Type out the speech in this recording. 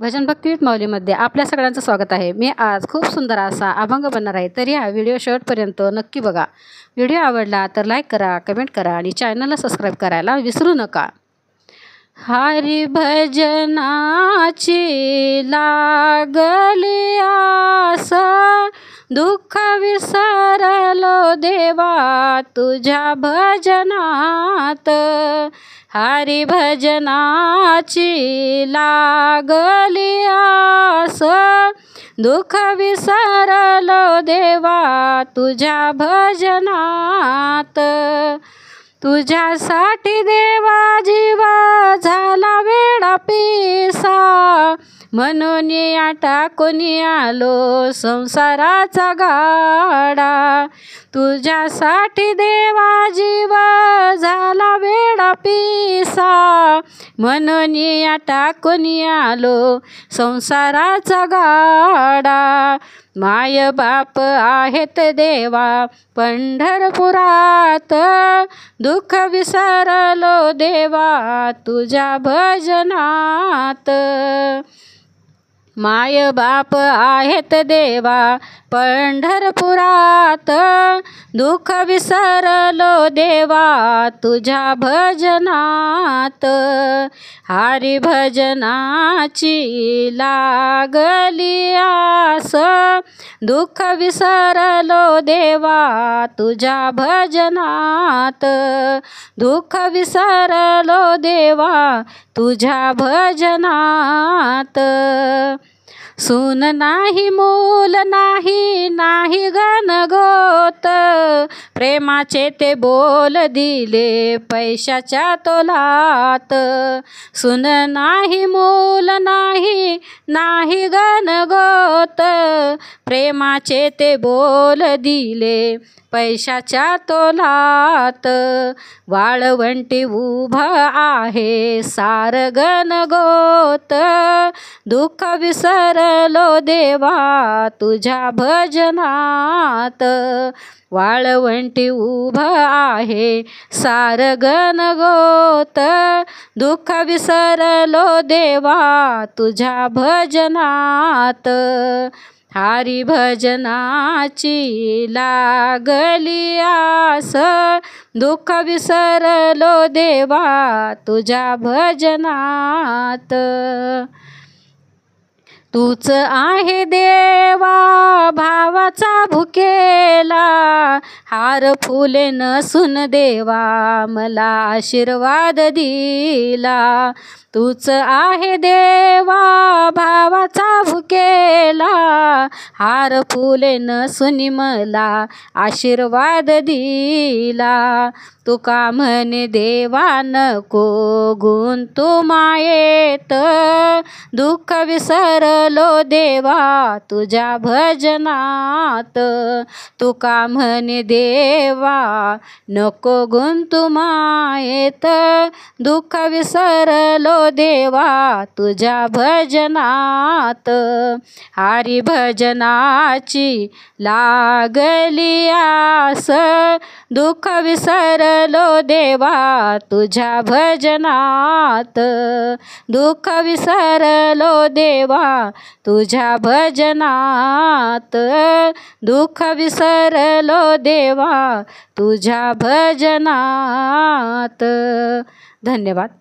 भजन भक्ती विथ माऊलीमध्ये आपल्या सगळ्यांचं स्वागत आहे। मी आज खूप सुंदर असा अभंग बनणार आहे, तरी हा व्हिडिओ शेवटपर्यंत नक्की बघा। व्हिडिओ आवडला तर लाईक करा, कमेंट करा आणि चॅनलला सबस्क्राईब करायला विसरू नका। हरी भजनाची लागली आस, दुःख विसरलो देवा तुझ्या भजनात। हरी भजनाची लागली आस, दुःख विसरलो देवा तुझ्या भजनात। तुझ्यासाठी देवा जीवा झाला वेडा पिसा, म्हणून टाकून आलो संसाराचा गाडा। तुझ्यासाठी देवा जीवा झाला वेडा पिसा, म्हणून टाकून आलो संसाराचा गाडा। माय बाप आहेत देवा पंढरपुरात, दुःख विसरलो देवा तुझ्या भजनात। माय बाप आहेत देवा पंढरपुरात, दुःख विसरलो देवा तुझ्या भजनात। हरी भजनाची लागली आस, दुःख विसरलो देवा तुझ्या भजनात। दुःख विसरलो देवा तुझ्या भजनात। सून नाही मूल नाही नाही गणगोत, प्रेमाचे ते बोल दिले पैशाच्या तोलात। सून नाही मूल नाही नाही गणगोत, प्रेमाचे ते बोल दिले पैशाच्या तोलात। वाळवंटी उभं आहे सार गणगोत, दुःख विसरलो देवा तुझ्या भजनात। वाळवंटी उभं आहे सार गणगोत, दुःख विसरलो देवा तुझ्या भजनात। हरी भजनाची लागली आस, दुःख विसरलो देवा तुझ्या भजनात। तूच आहे देवा भावाचा भुकेला, हार फुले नसून देवा मला आशीर्वाद दिला। तूच आहे देवा भावाचा भुकेला, हार फुले नसून मला आशीर्वाद दिला। तुका म्हणे देवा नको गुंतू मायेत, दुःख विसरलो देवा तुझ्या भजनात। तुका म्हणे देवा नको गुंतू मायेत, दुःख विसरलो देवा तुझ्या भजनात। हरी भजनाची लागली आस, दुःख विसरलो देवा तुझ्या भजनात। दुःख विसरलो देवा तुझ्या भजनात। दुःख विसरलो देवा तुझ्या भजनात। धन्यवाद।